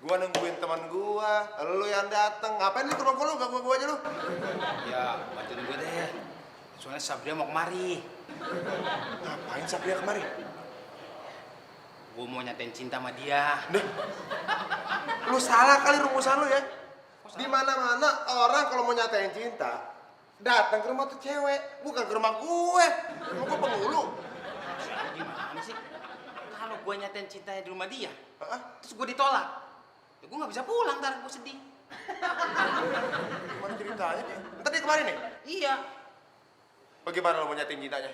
Gua nungguin teman gua, lu yang dateng. Ngapain lu ke rumah gua ganggu gua aja lu? Ya, bantuin gue deh. Soalnya Sabria mau kemari. Ngapain Sabria kemari? Gue mau nyatain cinta sama dia. Deh, lu salah kali rumusan lu ya. Di mana-mana orang kalau mau nyatain cinta datang ke rumah tuh cewek, bukan ke rumah gue. Rumah gue penghulu. Maksudnya gimana sih? Kalau gue nyatain cintanya di rumah dia, Hah? terus gue ditolak, ya gue nggak bisa pulang, ntar gue sedih. Gimana ceritanya nih? Tadi kemarin nih? Iya. Bagaimana lo mau nyatain cintanya?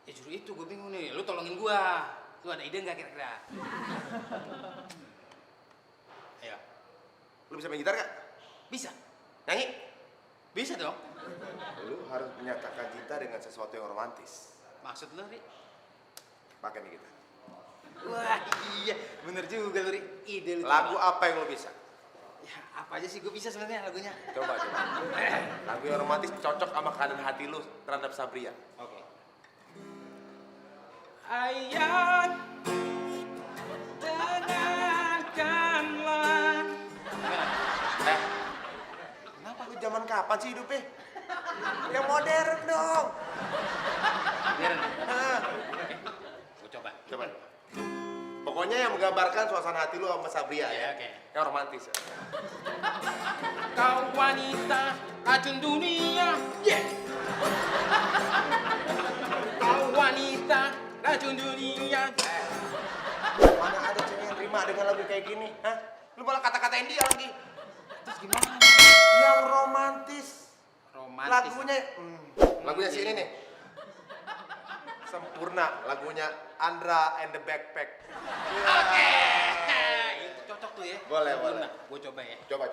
Ya justru itu gue bingung nih. Lu tolongin gue. Lu ada ide nggak kira-kira? Ayo. Lu bisa main gitar gak? Bisa. Nyanyi? Bisa dong. Lu harus menyatakan cinta dengan sesuatu yang romantis. Maksud lu, Ri? Pakai nih gitar. Wah, iya. Bener juga lu, Ri. Ide lu. Lagu apa yang lo bisa? Ya, apa aja sih gue bisa sebenarnya lagunya. Coba. Lagu yang romantis cocok sama keadaan hati lu terhadap Sabria. Oke. Ayat dengarkanlah. Kenapa lu zaman kapan sih hidupnya? Yang modern dong. Biar. Nah, Oke. Gue coba. coba. Pokoknya yang menggambarkan suasana hati lu sama Sabria Iya, ya. oke. Yang romantis ya. Kau wanita racun dunia. Yeah. Kau wanita racun dunia. Mana ada cewek yang terima dengan lagu kayak gini? Hah? Lu malah kata-katain dia lagi. Terus gimana? Yang romantis. Romantis. Lagunya si ini nih. Sempurna, lagunya Andra and the Backpack. Oke. Itu cocok tuh ya. Boleh, boleh. Gue coba ya. Coba.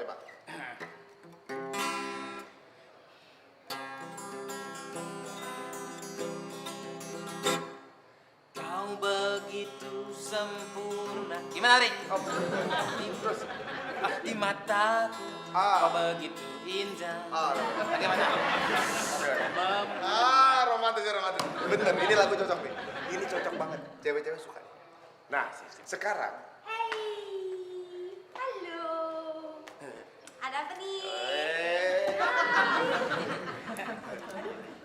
Kau begitu sempurna. Gimana, Ri? Terus. Di mataku. Kau begitu indah. Bagaimana? Romantis. Bener, ini lagu cocok nih. Ini cocok banget. Cewek-cewek suka nih. Nah, sekarang. Hai, halo. Ada apa nih?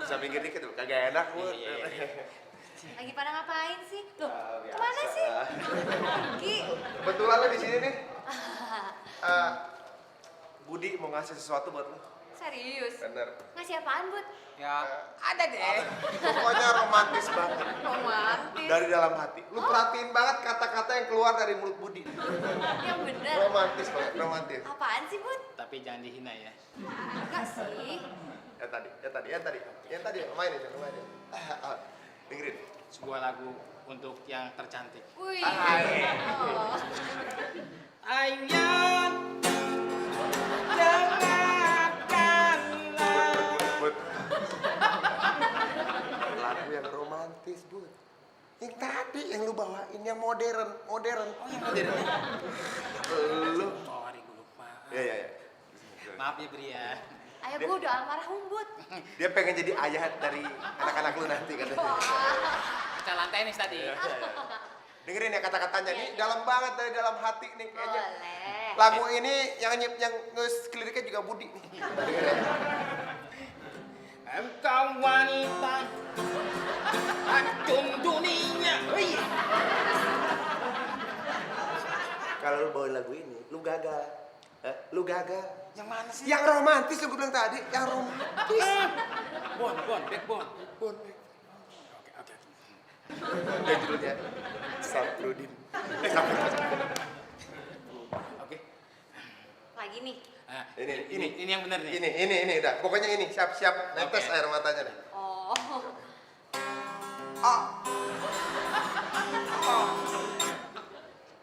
Bisa minggir dikit tuh, kagak enak bu. Iya. Lagi pada ngapain sih? Loh, Biasa. kemana sih? Pergi. Kebetulan lo di sini nih. Budi mau ngasih sesuatu buat lo. Serius? Bener. Ngasih apaan, Bud? Ya, ada deh. Pokoknya romantis banget. Romantis. Dari dalam hati. Lu perhatiin banget kata-kata yang keluar dari mulut Budi. Yang bener. Romantis banget, romantis. Apaan sih, Bud? Tapi jangan dihina ya. Enggak sih. Yang tadi, mainin. Dengerin. Sebuah lagu untuk yang tercantik. Wih. Hai. Oh. Ayat dengarkanlah. Bud. Lagu yang romantis, Bud. Yang tadi yang lu bawain yang modern. Oh, yang modern ya? Lu. Sorry, gue lupa. Iya. Maaf ya, Bri ya. Ayah gue udah almarhum, Bud. Dia pengen jadi ayah dari anak-anak lu nanti katanya. Kita lantai nih tadi. Iya. Dengerin ya kata-katanya nih dalam banget dari dalam hati nih kayaknya. Boleh. Lagu ini yang nge liriknya juga Budi nih. Dengerin. Engkau wanita racun dunia. Kalau lu bawain lagu ini, lu gagal. Lu gagal. Yang mana sih? Yang romantis yang gue bilang tadi, yang romantis. Backbone. Oke. Oke. Dan judulnya Saprudin. Oke. Lagi nih. Nah, Ini. ini yang benar nih. Ini udah. Pokoknya ini siap-siap netes Oke. air matanya nih. Oh.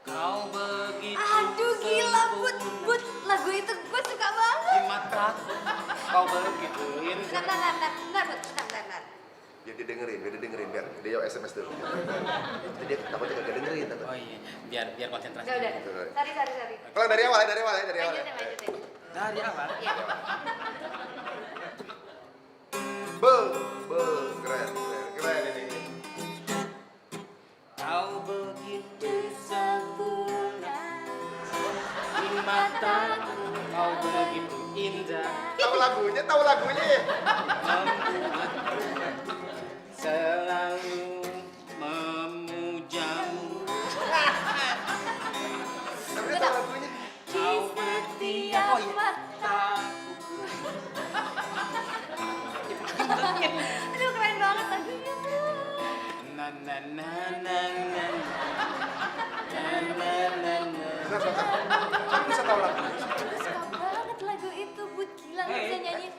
Kau begitu. Aduh, gila, Bud. Bud, lagu itu gue suka banget. Di mataku. Kau begitu indah. Bentar, Bud. Bentar. Biar dia dengerin biar dia SMS dulu. Jadi dia takutnya kagak dengerin takut. Oh iya, biar konsentrasi. Udah. Sorry. Kalau dari awal ya. Lanjutin. Dari awal. Iya. Keren ini. Kau begitu sempurna. mataku, kau begitu indah. Tahu lagunya ya? Membuatku selalu memujamu. Tapi tahu lagunya. Di setiap mataku. Aduh keren banget lagunya. Na na na na na na na na. Kamu bisa tahu lagunya? Gue suka banget lagu itu, Bud. Gila, lu bisa nyanyiin.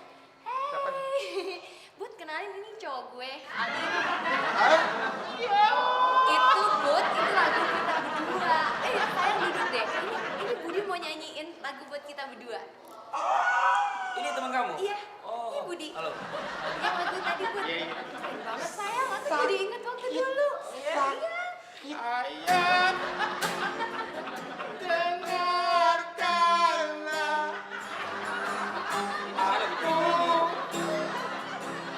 Hey, Bud, kenalin ini cowok gue, Ali. Hah? Itu, Bud, itu lagu kita berdua. Sayang duduk deh. Ini Budi mau nyanyiin lagu buat kita berdua. Ini teman kamu? Iya, Oh. ini Budi. Halo. Yang lagu tadi, Bud. Iya, iya. Keren banget, sayang. Aku jadi inget waktu dulu. Iya. Ayam, dengarkanlah. Halo, Aku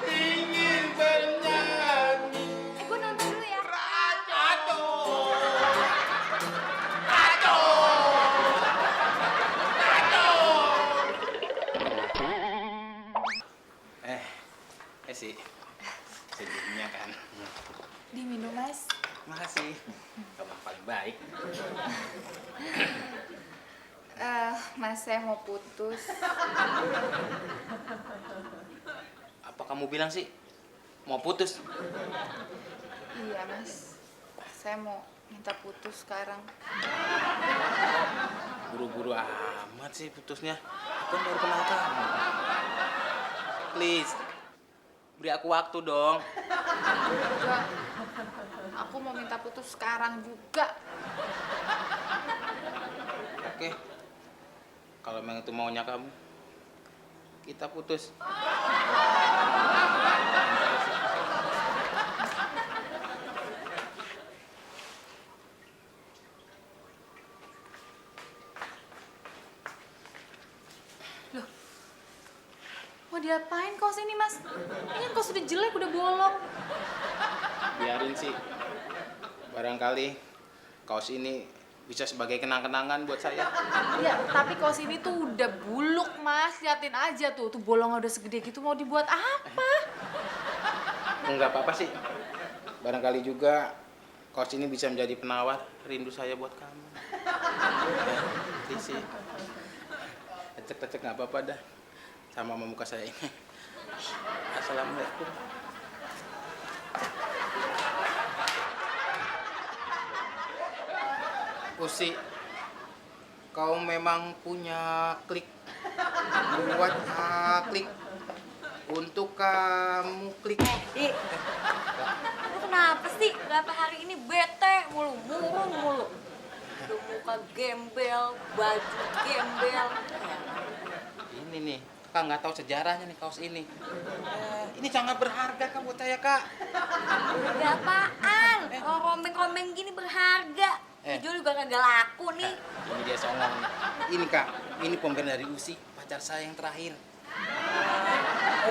ingin bernyanyi. Gue nonton dulu ya. Aduh. sih. Sejujurnya kan. Diminum, Mas. Makasih. Kamu paling baik. Mas, saya mau putus. Apa kamu bilang sih? Mau putus? Iya, Mas. Saya mau minta putus sekarang. Buru-buru amat sih putusnya. Aku kan baru kenal kamu. Please, beri aku waktu dong. Juga, aku mau minta putus sekarang juga. Oke, kalau memang itu maunya kamu, kita putus. Mau diapain kaos ini, Mas? Ini kan kaos udah jelek, udah bolong. Biarin sih. Barangkali kaos ini bisa sebagai kenang-kenangan buat saya. Iya, tapi kaos ini tuh udah buluk, Mas. Liatin aja tuh, tuh bolongnya udah segede gitu. Mau dibuat apa? Enggak apa-apa sih. Barangkali juga kaos ini bisa menjadi penawar rindu saya buat kamu. Sih. Lecek-lecek nggak apa-apa dah. Sama muka saya ini. Assalamualaikum. Usi, kau memang punya klik. Buat klik. Untuk kamu klik. Lu kenapa sih? Berapa hari ini bete mulu, murung mulu. Udah muka gembel, baju gembel. Ini nih, Kak nggak tahu sejarahnya nih kaos ini. Ini sangat berharga Kak buat saya Kak. Harga apaan? Kalau rombeng-rombeng gini berharga. Dijual juga kagak laku nih. Ini dia songong. Ini Kak, ini pemberian dari Usi, pacar saya yang terakhir.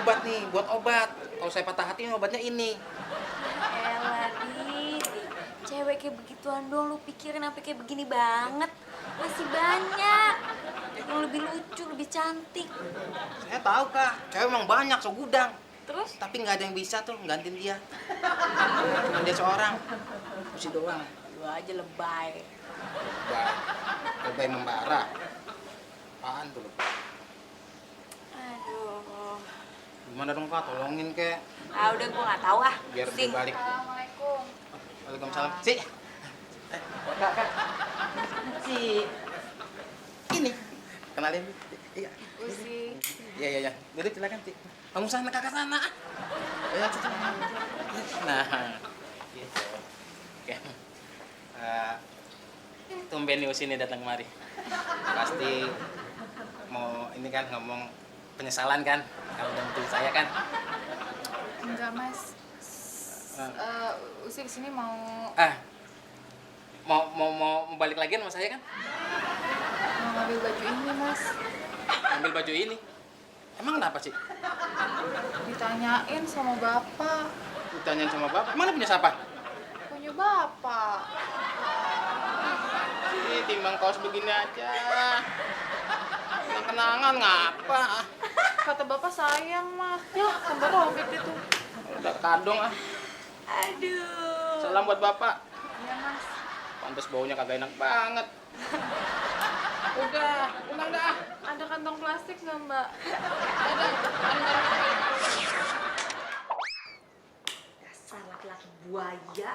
Obat nih, buat obat. Kalau saya patah hati, obatnya ini. Elah, Di. Cewek kayak begituan dong, lu pikirin sampai kayak begini banget. Masih banyak. Yang lebih lucu, lebih cantik. Saya tahu Kak, cewek emang banyak, segudang. Terus? Tapi nggak ada yang bisa tuh gantiin dia. Cuma dia seorang. Usi doang. Lu aja lebay. Lebay membara. Apaan tuh lebay? Aduh. Gimana dong Kak, tolongin kek. Ah udah gua nggak tahu ah. Biar Pusing. dia balik. Assalamualaikum. Waalaikumsalam. Si. Kak. Si. Ini. Kenalin. Iya. Usi. Iya. Duduk silakan, Ci. Kamu sana, kakak sana. Ya, Ci. Nah. Gitu. Oke. Tumben nih Usi ini datang kemari. Pasti mau ini kan ngomong penyesalan kan kalau udah memilih saya kan. Enggak, Mas. Usi kesini mau Mau balik lagi sama saya kan? ngambil baju ini, Mas. Ambil baju ini. Emang kenapa sih? Ditanyain sama Bapak. Ditanyain sama bapak. Emang punya siapa? Punya Bapak. Ini timbang kaos begini aja. Kenangan ngapa? Kata bapak sayang, Mas. Ya, tambah robek itu. Udah kadong ah. Aduh. Salam buat bapak. Iya, Mas. Pantes baunya kagak enak banget. Udah, pulang dah. Ada kantong plastik nggak, Mbak? Dasar laki-laki buaya.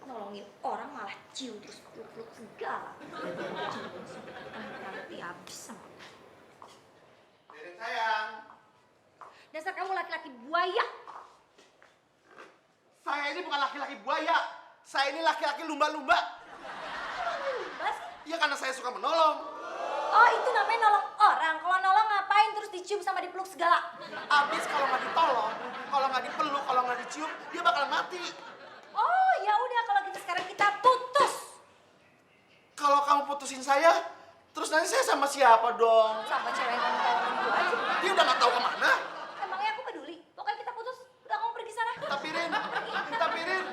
Nolongin orang malah cium terus peluk-peluk segala. Nanti habis sama. Ririn sayang, Dasar kamu laki-laki buaya. saya ini bukan laki-laki buaya. Saya ini laki-laki lumba-lumba. Bas. Iya karena saya suka menolong. Oh, itu namanya nolong orang. Kalau nolong ngapain terus dicium sama dipeluk segala? Abis kalau nggak ditolong, kalau nggak dipeluk, kalau nggak dicium, dia bakal mati. Oh, ya udah kalau gitu sekarang kita putus. Kalau kamu putusin saya, terus nanti saya sama siapa dong? Sama cewek yang kamu tahu itu aja. Dia udah nggak tahu kemana. Emangnya aku peduli? Pokoknya kita putus. Udah kamu pergi sana. Tapi Rin,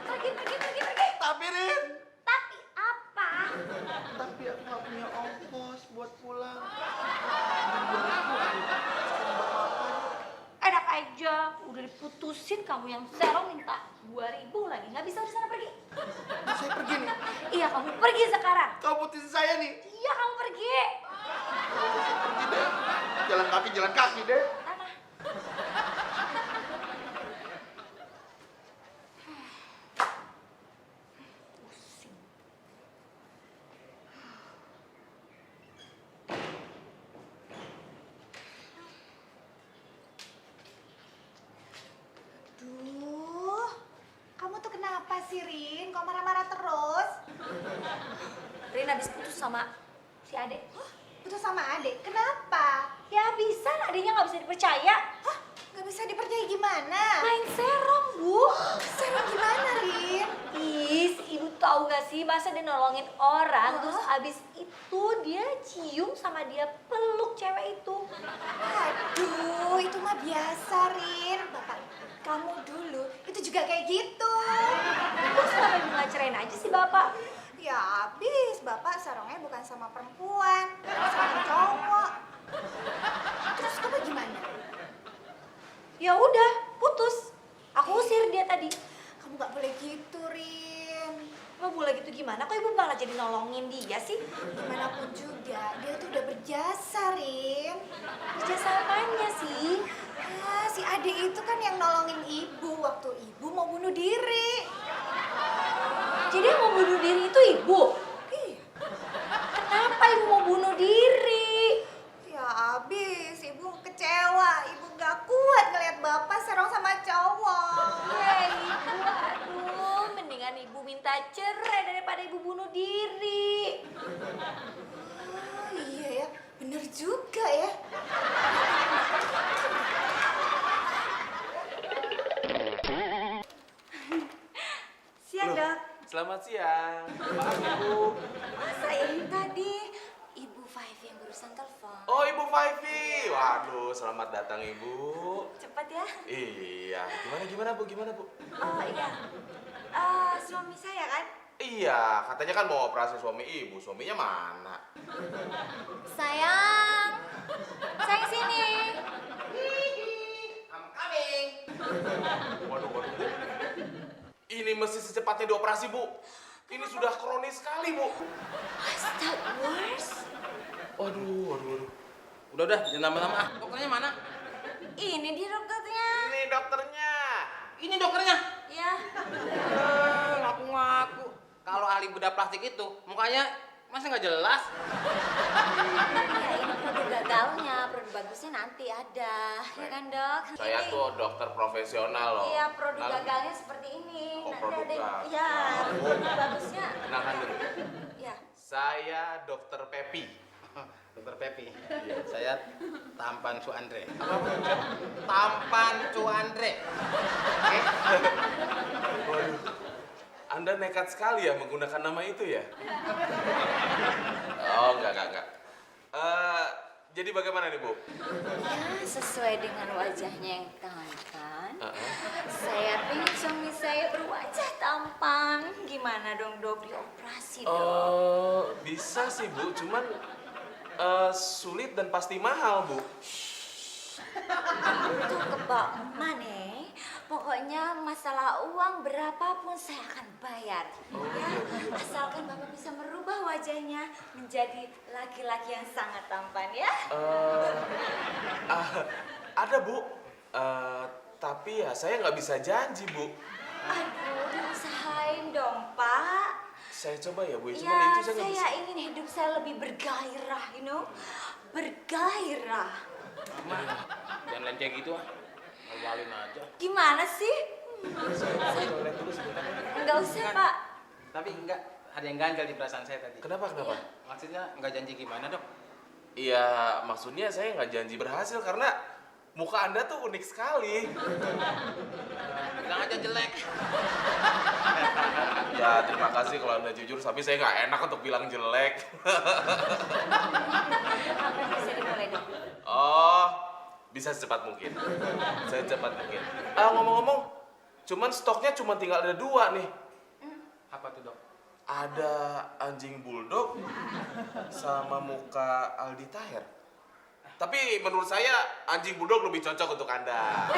Pergi. tapi Rin. Tapi apa? Tapi aku nggak punya ongkos buat pulang. Enak aja. Udah diputusin kamu yang serong minta 2.000 lagi. Nggak bisa di sana pergi. Saya pergi nih. Iya, kamu pergi sekarang. Kau putusin saya nih. Iya, kamu pergi. Pergi deh. Jalan kaki deh. Sana. Pusing. Duh, kamu tuh kenapa sih, Rin? Kok marah-marah terus? Rin habis putus sama si Ade. Hah? Putus sama adek? Kenapa? Ya bisa, adenya nggak bisa dipercaya. Hah? Gak bisa dipercaya gimana? Main serong, Bu. Serem gimana, Rin? Is, ibu tahu gak sih masa dia nolongin orang, Hah? terus abis itu dia cium sama dia peluk cewek itu. Aduh, itu mah biasa, Rin. Bapak kamu dulu itu juga kayak gitu. Terus kenapa ibu nggak cerain aja sih bapak? Ya habis, Bapak sarongnya bukan sama perempuan, sama cowok. Terus kamu gimana? Ya udah, putus. Aku usir dia tadi. Kamu gak boleh gitu, Rin. Nggak boleh gitu gimana? Kok ibu malah jadi nolongin dia sih? Gimana pun juga, dia tuh udah berjasa, Rin. Berjasa apanya sih? Ah, si adik itu kan yang nolongin ibu waktu ibu mau bunuh diri. Jadi yang mau bunuh diri itu ibu? Iya. Kenapa ibu mau bunuh diri? Ya abis, ibu kecewa. Ibu gak kuat ngeliat bapak serong sama cowok. Ya ibu, aduh, mendingan ibu minta cerai daripada ibu bunuh diri. Oh iya ya, bener juga ya. Siang, Dok. Selamat siang. Maaf Ibu. Masa ini tadi Ibu Five yang barusan telepon. Oh Ibu Faifi. Waduh, selamat datang Ibu. Cepat ya. Iya. Gimana Bu? Oh iya. Suami saya kan? Iya, katanya kan mau operasi suami Ibu. Suaminya mana? Sayang. Sayang sini. I'm coming. Waduh. Ini mesti secepatnya dioperasi Bu. Ini sudah kronis sekali Bu. What's that worse? Waduh. Udah, jangan lama-lama ah. Dokternya mana? Ini dia dokternya. Ini dokternya. Ini dokternya. Ya. Ngaku-ngaku. Kalau ahli bedah plastik itu, mukanya masa nggak jelas? Ya ini produk gagalnya, produk bagusnya nanti ada. Ya kan, Dok? Saya Ini- tuh dokter profesional loh. Iya, produk Kenal- gagalnya seperti ini. Oh, Nanti produk ada. gagal. Iya, produk bagusnya. Kenalkan dulu. Ya. Saya dokter Pepi. Dokter Pepi. Saya Tampan Suandre. Apa? Tampan Suandre. Oke. Waduh, Anda nekat sekali ya menggunakan nama itu ya? Oh, enggak. Jadi bagaimana nih, Bu? Ya, sesuai dengan wajahnya yang tampan. Saya pengen suami saya berwajah tampan. Gimana dong, Dok? Dioperasi dong. Bisa sih, Bu. Cuman sulit dan pasti mahal, Bu. Itu kebak mana? Pokoknya masalah uang berapapun saya akan bayar. Ya, asalkan Bapak bisa merubah wajahnya menjadi laki-laki yang sangat tampan ya. Ada, Bu. Tapi ya saya nggak bisa janji, Bu. Aduh, diusahain dong, Pak. Saya coba ya, Bu. Cuman Ya, itu saya nggak bisa. saya ingin hidup saya lebih bergairah, you know? Bergairah. Jangan lain kayak gitu ah. Malu-maluin aja. Gimana sih? Saya toilet dulu sebentar. Enggak usah, Pak. Tapi enggak, ada yang ganjal di perasaan saya tadi. Kenapa? Maksudnya enggak janji gimana, Dok? Iya, maksudnya saya nggak janji berhasil karena muka Anda tuh unik sekali. Bilang aja jelek. Ya, terima kasih kalau Anda jujur, tapi saya nggak enak untuk bilang jelek. Kapan bisa dimulai, Dok? Oh, bisa secepat mungkin. Secepat mungkin. Ngomong-ngomong, cuman stoknya cuma tinggal ada 2 nih. Apa tuh, Dok? Ada anjing bulldog sama muka Aldi Taher. Tapi menurut saya anjing bulldog lebih cocok untuk Anda.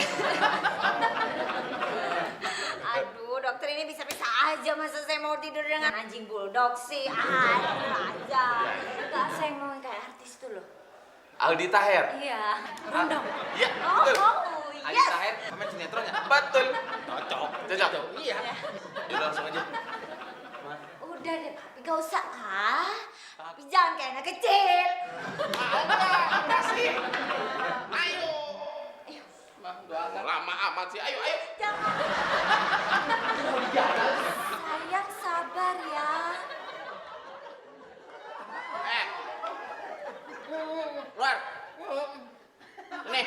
Aduh, dokter ini bisa-bisa aja masa saya mau tidur dengan anjing bulldog sih. Aduh aja. Enggak, saya mau yang kayak artis tuh loh. Aldi Taher. Iya. Rondong. Iya, Oh, betul. Ali yes. Tahir pemain sinetron ya? Betul. Cocok. Cocok. Iya. Yaudah langsung aja. Udah deh, Papi. Gak usah, ah. Papi jangan kayak anak kecil. Apa sih? Ayo. Mah, doakan. Lama amat sih. Ayo. Jangan. Sayang, sabar ya. Keluar. Nih.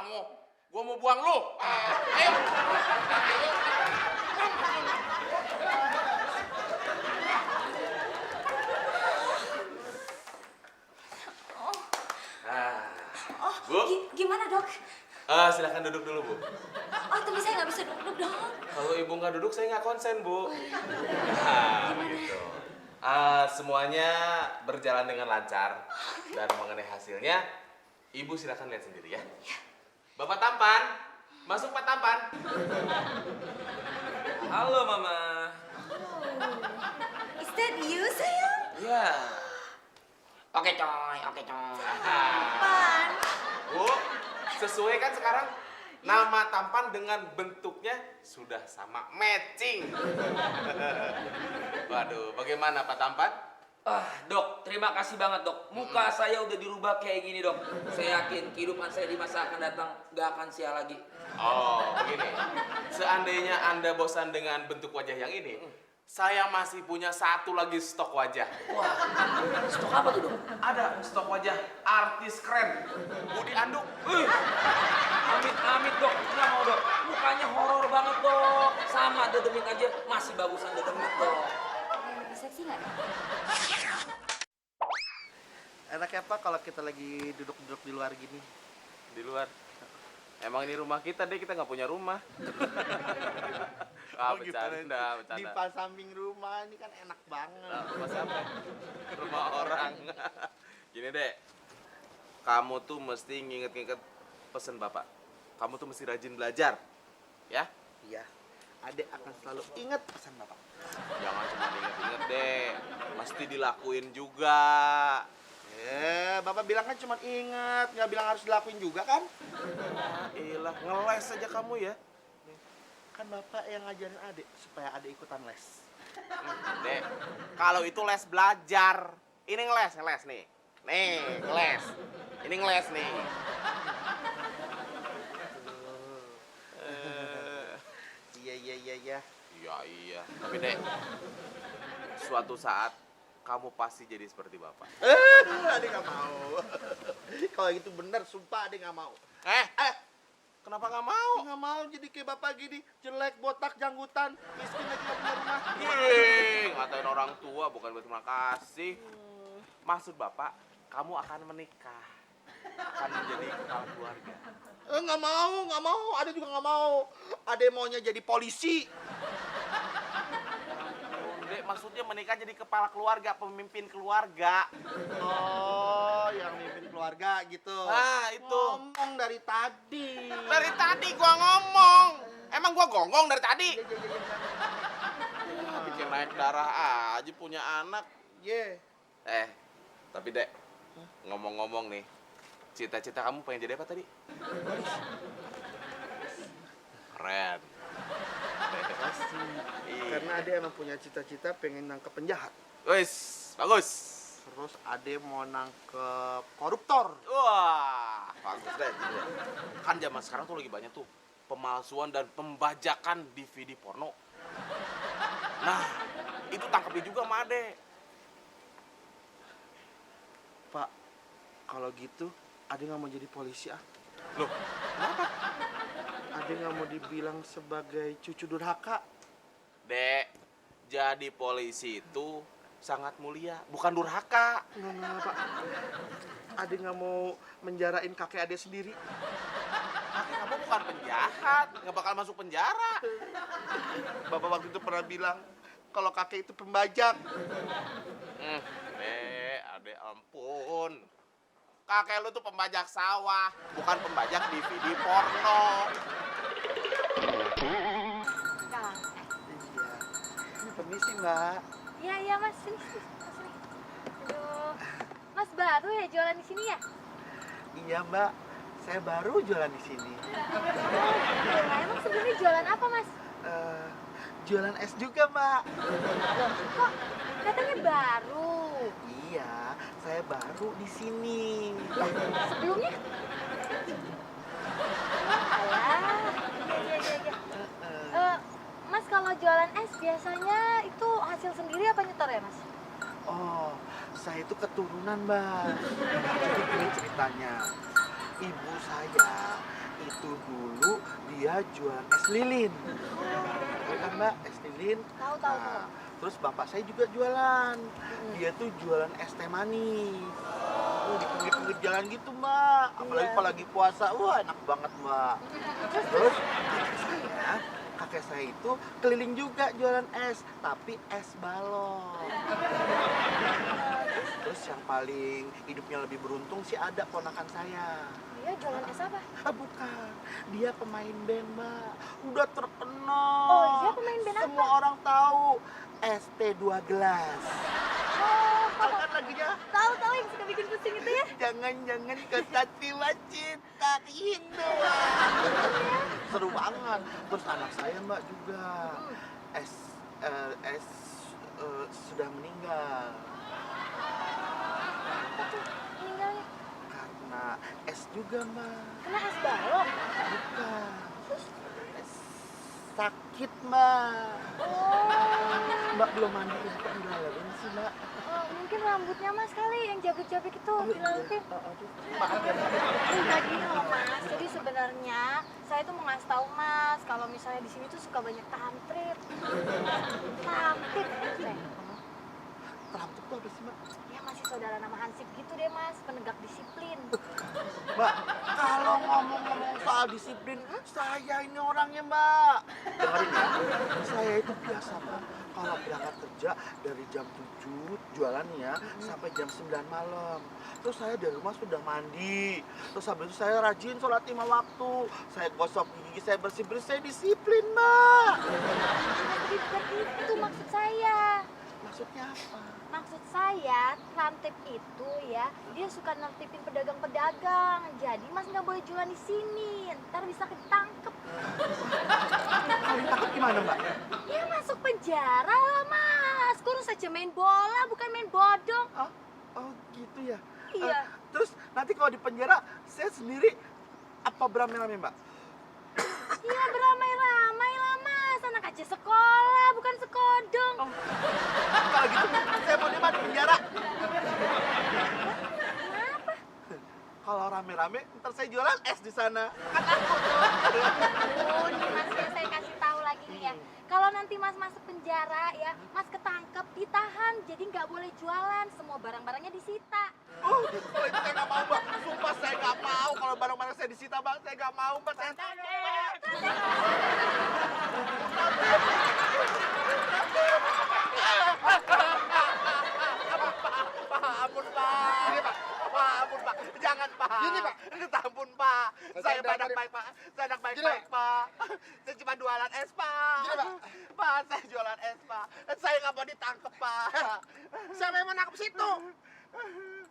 Mau. Gua mau buang lu. Ayo. Oh, Bu. Gimana, Dok? Silakan duduk dulu, Bu. Oh, tapi saya nggak bisa duduk, Dok. Kalau ibu nggak duduk, saya nggak konsen, Bu. Begitu. Semuanya berjalan dengan lancar. Dan mengenai hasilnya, ibu silakan lihat sendiri ya. Bapak tampan, masuk Pak tampan. Halo, Mama. Is that you, sayang? Iya. Oke, coy. Pan. Bu, sesuai kan sekarang? Nama tampan dengan bentuknya sudah sama, matching. Waduh, bagaimana Pak Tampan? Dok, terima kasih banget dok. Muka saya udah dirubah kayak gini dok. Saya yakin kehidupan saya di masa akan datang gak akan sia lagi. Oh, begini. Seandainya Anda bosan dengan bentuk wajah yang ini, saya masih punya satu lagi stok wajah. Wah, stok apa tuh dok? Ada stok wajah artis keren, Budi Anduk. Amit dok, nggak mau dok. Mukanya horor banget dok. Sama Dedemit aja masih bagusan Dedemit dok. Lebih seksi nggak? Enaknya apa kalau kita lagi duduk-duduk di luar gini? Di luar. Emang ini rumah kita deh, kita nggak punya rumah. Bercanda. Di pas samping rumah ini kan enak banget. Rumah siapa? Rumah orang. Gini deh, kamu tuh mesti nginget-nginget pesen bapak. Kamu tuh mesti rajin belajar, ya? Iya. Adek akan selalu ingat pesan bapak. Jangan cuma inget-inget deh, mesti dilakuin juga. Bapak bilang kan cuma ingat, nggak bilang harus dilakuin juga kan? Ilah, ngeles aja kamu ya. Kan bapak yang ngajarin adek supaya adek ikutan les. Dek, kalau itu les belajar. Ini ngeles nih. Nih, ngeles. Ini ngeles nih. Iya. Iya. Tapi dek, suatu saat kamu pasti jadi seperti bapak. Adek nggak mau. Kalau gitu bener, sumpah adek nggak mau. Kenapa nggak mau? Nggak mau jadi kayak bapak gini, jelek, botak, janggutan, miskin lagi nggak punya rumah. Ngatain orang tua bukan berterima kasih. Maksud Bapak, kamu akan menikah. Akan menjadi kepala keluarga. Nggak mau. Ade juga nggak mau. Ade maunya jadi polisi. Dek, maksudnya menikah jadi kepala keluarga, pemimpin keluarga. Oh, yang mimpin keluarga gitu. Ah, itu. Ngomong dari tadi. Dari tadi gua ngomong. Emang gua gonggong dari tadi? Bikin naik darah aja punya anak. Ye. Tapi Dek, ngomong-ngomong nih, cita-cita kamu pengen jadi apa tadi? Keren. Iya. Karena Ade emang punya cita-cita pengen nangkep penjahat. Wis, bagus. Terus Ade mau nangkep koruptor. Wah, bagus deh. Gitu. Kan zaman sekarang tuh lagi banyak tuh pemalsuan dan pembajakan DVD porno. Nah, itu tangkapnya juga sama Ade. Pak, kalau gitu Ade nggak mau jadi polisi ah. Loh, kenapa? Ade nggak mau dibilang sebagai cucu durhaka. Dek, jadi polisi itu sangat mulia, bukan durhaka. Nggak, Pak. Ade nggak mau menjarain kakek Ade sendiri. Kakek kamu bukan penjahat, nggak bakal masuk penjara. Bapak waktu itu pernah bilang kalau kakek itu pembajak. Dek, Ade ampun. Kakek lu tuh pembajak sawah, bukan pembajak DVD porno. Kang. Iya. Permisi, Mbak. Iya mas, sini. Aduh, mas baru ya jualan di sini ya? Iya, Mbak. Saya baru jualan di sini. Nah, emang sebelumnya jualan apa mas? Jualan es juga, Mbak. Kok katanya baru? Iya, saya baru di sini. Lah, sebelumnya? Alah, iya. Mas kalau jualan es biasanya itu hasil sendiri apa nyetor ya mas? Oh, saya itu keturunan, Mbak. Jadi gini ceritanya. Ibu saya itu dulu dia jualan es lilin. Tahu kan, Mbak, es lilin? Tahu. Nah, terus bapak saya juga jualan. Dia tuh jualan es teh manis. Di pinggir-pinggir jalan gitu, Mbak. Apalagi Iya. kalau lagi puasa, wah enak banget, Mbak. Terus kakek saya itu keliling juga jualan es, tapi es balok. Terus yang paling hidupnya lebih beruntung sih ada ponakan saya. Iya, jualan es apa? Bukan, dia pemain band, Mbak. Udah terkenal. Oh iya, pemain band apa? Semua orang tahu. ST2 gelas. Oh, Tahu kan lagunya? tahu yang suka bikin pusing itu ya? Jangan kau tak terima cinta itu. Seru banget. Terus anak saya, Mbak, juga. Sudah meninggal. Apa tuh meninggalnya? Karena es juga, Mbak. Kena es balok? Bukan. Terus? Es sakit, Mbak. Oh, Mbak belum mandiin kok dilalerin sih, Mbak. mungkin rambutnya mas kali yang jabrik-jabrik itu dilalurin. Aduh, maaf ya, Mbak. Enggak gini loh mas, jadi sebenarnya saya tuh mau ngasih tahu mas kalau misalnya di sini tuh suka banyak tantrit. Tantrit teh. Terampuk tuh apa sih, Mbak? Ya masih saudara nama Hansip gitu deh mas, penegak disiplin. Mbak, kalau ngomong-ngomong soal disiplin, saya ini orangnya, Mbak. Dengerin ya, saya itu biasa, Mbak. Kalau berangkat kerja dari jam 7 jualan ya, sampai jam 9 malam. Terus saya dari rumah sudah mandi. Terus habis itu saya rajin sholat 5 waktu. Saya gosok gigi, saya bersih-bersih, saya disiplin, Mbak. Jadi bukan itu maksud saya. Maksudnya apa? Maksud saya, Rantip itu ya, dia suka nertipin pedagang-pedagang. Jadi mas nggak boleh jualan di sini, ntar bisa ketangkep. Kalau ditangkap gimana, Mbak? Ya masuk penjara lah mas. Kurus aja main bola, bukan main bodong. Oh gitu ya? Iya. Terus nanti kalau di penjara, saya sendiri apa beramai-ramai, Mbak? Iya beramai-ramai lah mas. Anak aja sekolah, bukan sekodong. Kalau gitu, saya mau di penjara. Kenapa? Kalau rame-rame, ntar saya jualan es di sana. Kan aku tuh. Oh, nih mas ya saya kasih tahu lagi nih ya. Kalau nanti masuk penjara ya, mas ketangkep, ditahan. Jadi nggak boleh jualan. Semua barang-barangnya disita. disita. Oh, kalau itu saya nggak mau, Mbak. Sumpah saya nggak mau. Kalau barang-barang saya disita, Mbak, saya nggak mau, Mbak. Saya ampun, Pak. Ini, Pak. Pak, ampun, Pak. Jangan, Pak. Gini, Pak. Ampun, Pak. Saya sadar anak dari- baik, Pak. Saya anak Gini, baik-baik, Pak. Saya cuma jualan es, Pak. Gini, Pak. Pak, saya jualan es, Pak. Saya nggak mau ditangkep, Pak. Siapa yang mau nangkep situ?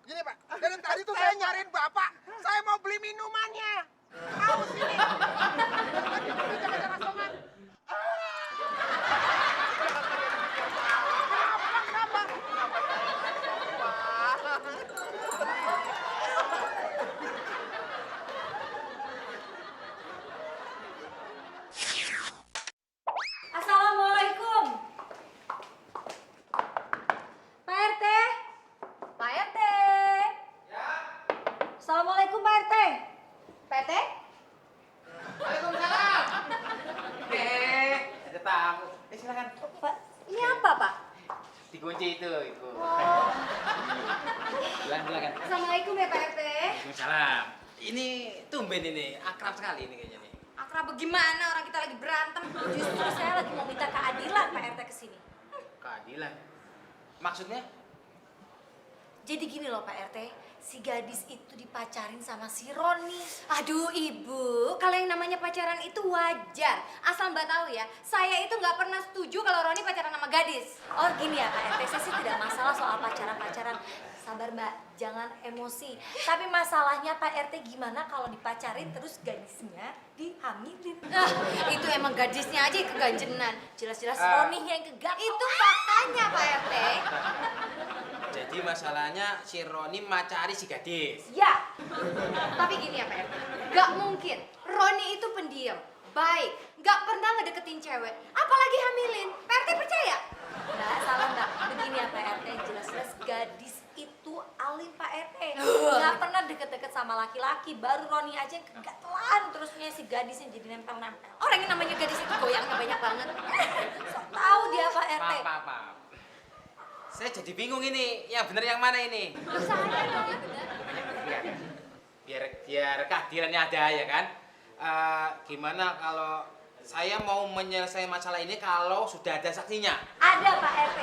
Gini Pak, dari tadi tuh saya nyariin Bapak. Saya mau beli minumannya. Haus ini. Tadi jangan rasongan. Kenapa? Assalamualaikum. Pak RT. Pak RT. Ya. Assalamualaikum Pak RT. Pak RT? Waalaikumsalam. Ada tamu. Silakan. Pak, ini apa Pak? Dikunci itu, Ibu. Oh. Silakan. Assalamualaikum ya Pak RT. Waalaikumsalam. Ini tumben ini, akrab sekali ini kayaknya nih. Akrab bagaimana orang kita lagi berantem? Justru saya lagi mau minta keadilan Pak RT kesini. Keadilan. Maksudnya? Jadi gini loh Pak RT, si gadis itu dipacarin sama si Roni. Aduh Ibu, kalau yang namanya pacaran itu wajar. Asal Mbak tahu ya, saya itu nggak pernah setuju kalau Roni pacaran sama gadis. Oh gini ya Pak RT, saya sih tidak masalah soal pacaran-pacaran. Sabar Mbak, jangan emosi. Tapi masalahnya Pak RT gimana kalau dipacarin terus gadisnya dihamilin? Itu emang gadisnya aja yang keganjenan. Jelas-jelas Roni yang keganjenan. Itu faktanya Pak RT. Jadi masalahnya si Roni macari si gadis. Ya, tapi gini ya Pak RT, gak mungkin. Roni itu pendiam, baik, gak pernah ngedeketin cewek, apalagi hamilin. Pak RT percaya? Nggak, salah nggak. Begini ya Pak RT, jelas-jelas gadis itu alim Pak RT. Gak pernah deket-deket sama laki-laki, baru Roni aja yang kegatelan. Terusnya si gadisnya jadi nempel-nempel. Orang yang namanya gadis itu goyangnya banyak banget. Sok tahu dia Pak RT. Maaf. Saya jadi bingung ini, yang bener yang mana ini? Saya dong yang benar. Biar keadilannya ada ya kan? Gimana kalau saya mau menyelesaikan masalah ini kalau sudah ada saksinya? Ada Pak RT,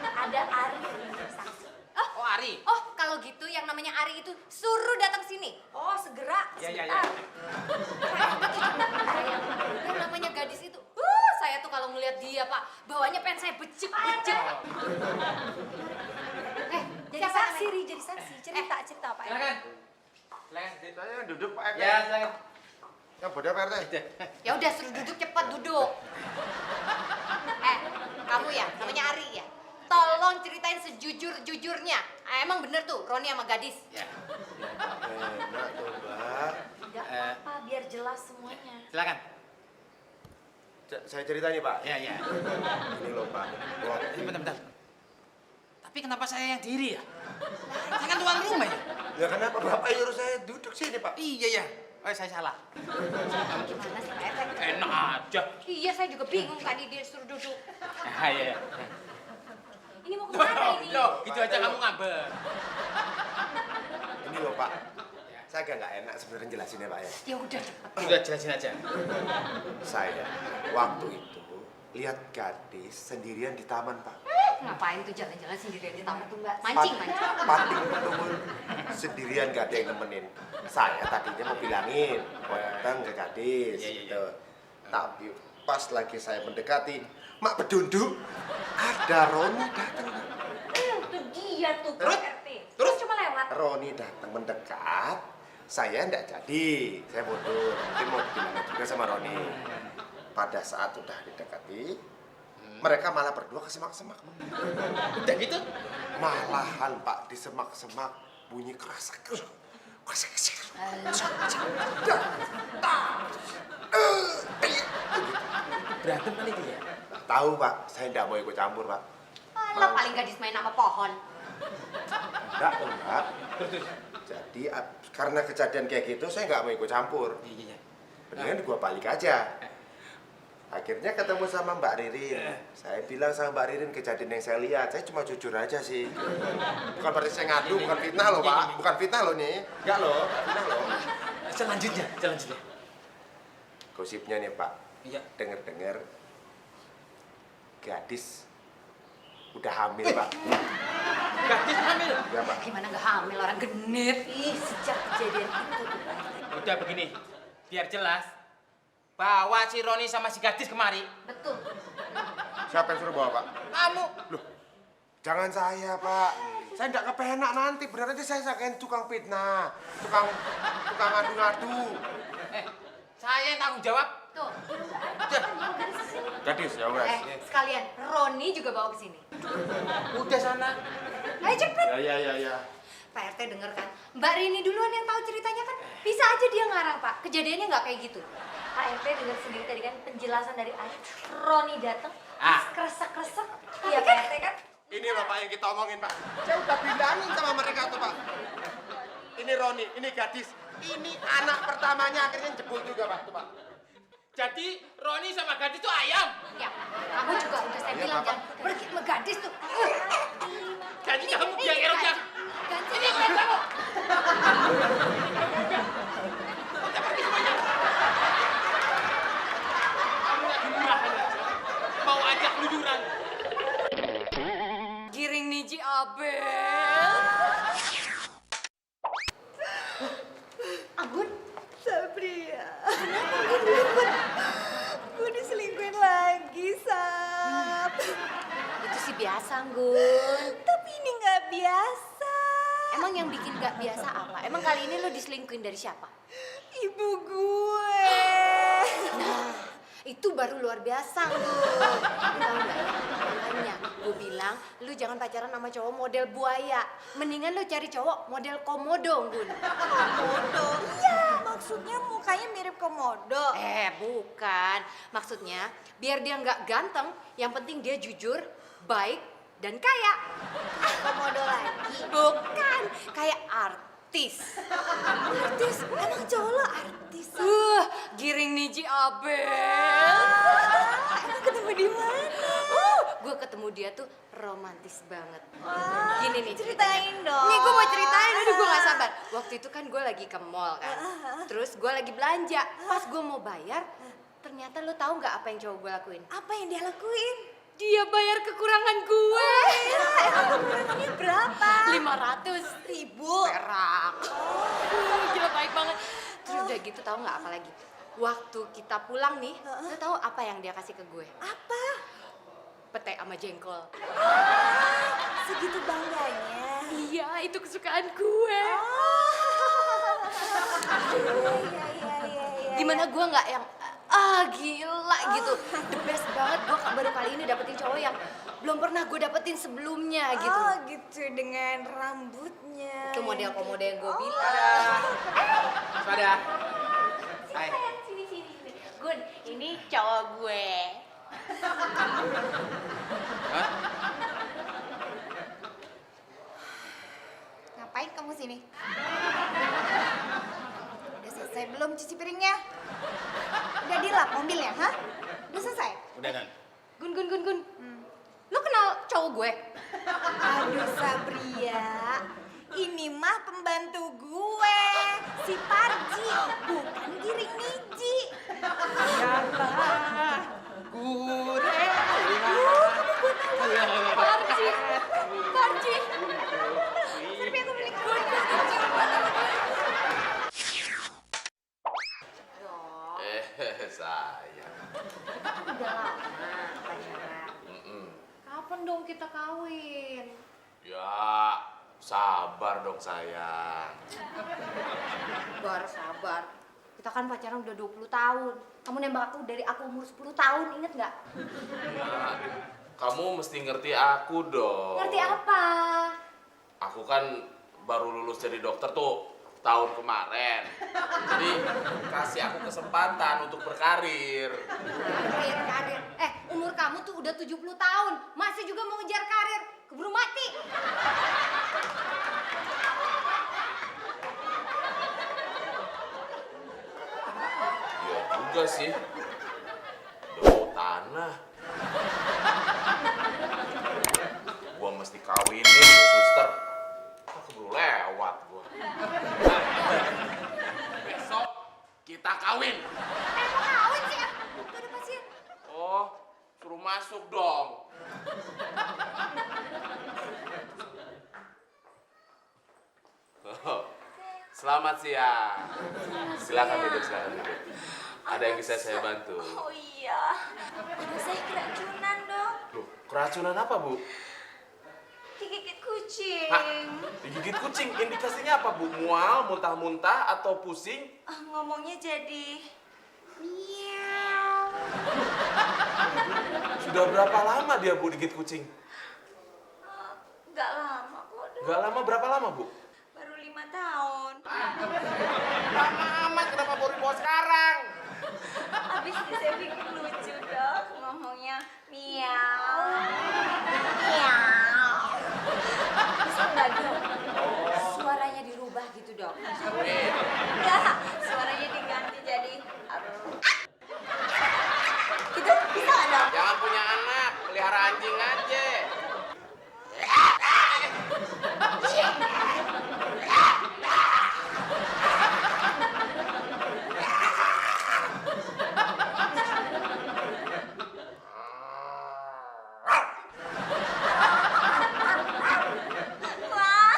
ada Ari yang saksi. Oh Ari? Oh, kalau gitu yang namanya Ari itu suruh datang sini. Oh, segera. Ya. Yang namanya gadis itu. Saya tuh kalau ngeliat dia, Pak, bawahnya pengen saya becek-becek. Jadi saksi, Ri, jadi saksi. Cerita, Pak. Silakan. Saya duduk Pak RT. Ya, silakan. Yang bodoh Pak RT. Ya udah suruh duduk cepat duduk. Kamu ya, namanya Ari ya. Tolong ceritain sejujur-jujurnya. Emang bener tuh Roni sama gadis? Ya. Enak tuh Mbak. Enggak apa-apa, biar jelas semuanya. Silakan. Saya cerita nih Pak. Ya. Ini loh Pak. Wah, Bentar. Tapi kenapa saya yang diri ya? Saya kan tuan rumah ya? ya kenapa Bapak nyuruh saya duduk sini Pak? Iya. Oh, saya salah. Gimana sih Pak RT? Enak aja. Iya, saya juga bingung tadi dia suruh duduk. Iya. Ini mau kemana ini? Loh, gitu aja kamu ngambek. Ini loh Pak. Saya agak nggak enak sebenarnya jelasinnya Pak ya. Ya udah cepet. Udah jelasin aja. Saya waktu itu lihat gadis sendirian di taman Pak. Ngapain tuh jalan-jalan sendirian di taman tuh Mbak? Mancing. Pating betul sendirian gak ada yang nemenin. Saya tadinya mau bilangin, mau datang ke gadis. Iya. Gitu. Tapi pas lagi saya mendekati, mak bedunduk, ada Roni datang. Tuh dia tuh Terus? Pak RT. Terus? Cuma lewat. Roni datang mendekat, saya enggak jadi. Saya mundur, mungkin mau bilang juga sama Roni. Pada saat udah didekati, mereka malah berdua ke semak-semak. Udah gitu? Malahan Pak di semak-semak bunyi keras. Berantem kali dia. Tahu Pak, saya enggak mau ikut campur Pak. Alah, paling gadis main sama pohon. Enggak. Jadi karena kejadian kayak gitu saya enggak mau ikut campur. Iya. Mendingan gua balik aja. Akhirnya ketemu sama Mbak Ririn. Saya bilang sama Mbak Ririn kejadian yang saya lihat. Saya cuma jujur aja sih. Bukan berarti saya ngadu, bukan fitnah loh Pak. Bukan fitnah loh nih. Enggak loh, fitnah loh. Selanjutnya. Gosipnya nih Pak. Iya. Dengar-dengar gadis udah hamil Pak. Gadis hamil. Ya Pak. Gimana nggak hamil, orang genit. Ih, sejak kejadian itu tuh, Pak RT. Udah begini, biar jelas. Bawa si Roni sama si gadis kemari. Betul. Siapa yang suruh bawa Pak? Kamu. Loh, jangan saya Pak. Saya nggak kepenak nanti. Benar aja saya sakain tukang fitnah, tukang ngadu-ngadu. Saya yang tanggung jawab. Tuh. Gadis ya wes. Sekalian, Roni juga bawa ke sini. Udah sana. Ayo cepet. Ya. Pak RT denger kan, Mbak Rini duluan yang tahu ceritanya kan. Bisa aja dia ngarang Pak, kejadiannya nggak kayak gitu. Pak RT denger sendiri tadi kan penjelasan dari Ayah. Roni datang, kresek-kresek. Iya Pak RT kan? Ini loh Pak yang kita omongin Pak. Saya udah bilangin sama mereka tuh Pak. Ini Roni, ini gadis. Ini anak pertamanya akhirnya jebol juga Pak tuh Pak. Jadi Roni sama gadis itu ayam. Ya, kamu juga udah saya bilang jangan pergi sama gadis tuh. Jadi kamu biang eroknya. Ganti ini kamu. Kamu lagi murahan aja. Mau ajak keluyuran. Giring Niji Abel. Ampun. Sabria. Gue diselingkuhin lagi, Sab. Itu sih biasa, Gun. Tapi ini nggak biasa. Emang yang bikin gak biasa apa? Emang kali ini lo diselingkuhin dari siapa? Ibu gue. Nah, itu baru luar biasa, Gun. Lo tau gak ya? Makanya gue bilang, lu jangan pacaran sama cowok model buaya. Mendingan lu cari cowok model komodo, Gun. Komodo. Iya, maksudnya mukanya mirip komodo. Bukan. Maksudnya, biar dia nggak ganteng, yang penting dia jujur, baik, dan kaya. Komodo lagi. Bukan, kayak artis. Artis? Emang cowok lo artis? Giring Niji Abel. Emang ketemu di mana? Gue ketemu dia tuh romantis banget. Wah, Gini nih, ceritain dong. Nih gue mau ceritain, aduh gue gak sabar. Waktu itu kan gue lagi ke mall kan. Terus gue lagi belanja. Pas gue mau bayar, ternyata lo tahu nggak apa yang cowok gue lakuin? Apa yang dia lakuin? Dia bayar kekurangan gue. Emang kekurangannya berapa? 500.000 perak. Gila baik banget. Terus udah gitu tahu nggak apa lagi? Waktu kita pulang nih, lo tahu apa yang dia kasih ke gue? Apa? Pete sama jengkol. Segitu bangganya. Iya, itu kesukaan gue. Iya. Gimana gue nggak yang gila gitu. The best banget gue baru kali ini dapetin cowok yang belum pernah gue dapetin sebelumnya gitu. Oh gitu, dengan rambutnya. Itu model komodo yang gue bilang. Pada. Hai. Sini. Gun, ini cowok gue. Hah? Ngapain kamu sini? Udah selesai belum cuci piringnya? Udah dilap mobilnya, hah? Udah selesai? Udah kan? Gun. Lo kenal cowok gue? Aduh Sabria, ini mah pembantu gue, si Parji, bukan Giring Niji. Parji. Tapi aku beli gue. Sayang. Udah lama pacaran. Kapan dong kita kawin? Ya, sabar dong sayang. Sabar. Kita kan pacaran udah 20 tahun. Kamu nembak aku dari aku umur 10 tahun, inget nggak? Ya, kamu mesti ngerti aku dong. Ngerti apa? Aku kan baru lulus jadi dokter tuh tahun kemarin. Jadi kasih aku kesempatan untuk berkarir. Karir. Umur kamu tuh udah 70 tahun. Masih juga mau ngejar karir. Keburu mati. Iya juga sih. Udah mau mana? Gua mesti kawinin ke suster. Kok keburu lewat gua. Besok kita kawin. Mau kawin sih ya? Tuh ada pasien. Oh, suruh masuk dong. Oh, selamat siang. Silakan duduk, silakan duduk. Ada yang bisa saya bantu? Oh iya, aduh saya keracunan dok. Loh, keracunan apa, Bu? Digigit kucing. Hah? Digigit kucing, indikasinya apa, Bu? Mual, muntah-muntah, atau pusing? Ngomongnya jadi miau. Sudah berapa lama dia, Bu, digigit kucing? Gak lama kok dok. Gak lama, berapa lama, Bu? Baru 5 tahun. Lama amat, kenapa baru dibawa sekarang? Habis itu saya bikin lucu dok. Ngomongnya miau. Miau. Bisa nggak dok? Suaranya dirubah gitu dok. Enggak, suaranya diganti jadi gitu bisa nggak dok? Jangan punya anak, pelihara anjing aja. Wah,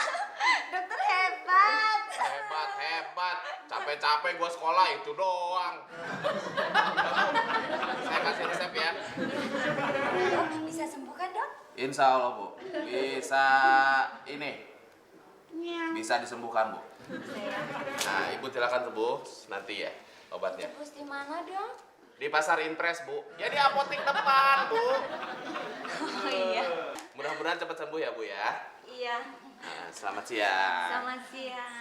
dokter hebat. Hebat, hebat. Capek-capek gua sekolah itu doang. Saya kasih resep ya. Dok, bisa sembuh kan dok? Insya Allah, Bu. Bisa ini. Bisa disembuhkan, Bu. Nah, Ibu silakan sembuh nanti ya obatnya. Terus di mana dok? Di Pasar Impres, Bu. Ya di apotek depan, Bu. Oh iya. Mudah-mudahan cepat sembuh ya, Bu ya. Iya. Nah, selamat siang. Selamat siang.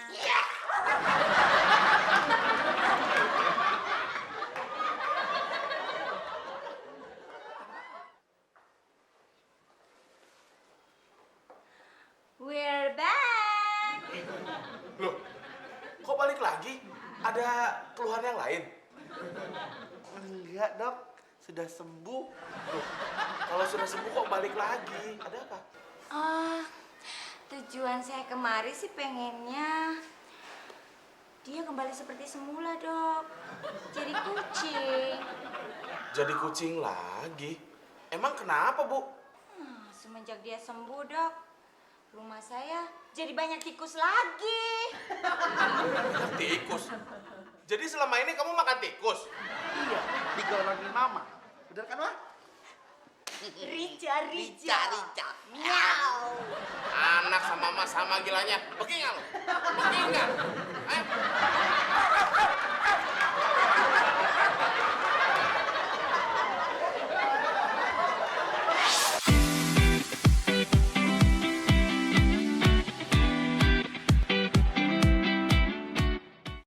We're back. Loh, kok balik lagi? Ada keluhan yang lain? Enggak, Dok. Sudah sembuh. Loh, kalau sudah sembuh kok balik lagi? Ada apa? Tujuan saya kemari sih pengennya dia kembali seperti semula, Dok. Jadi kucing. Jadi kucing lagi? Emang kenapa, Bu? Semenjak dia sembuh, Dok, rumah saya jadi banyak tikus lagi. Tikus? Jadi selama ini kamu makan tikus? Iya, digolongin Mama. Bener kan, Wah? Rica. Miau. Anak sama mama sama gilanya. Pergi nggak lo? Pergi nggak?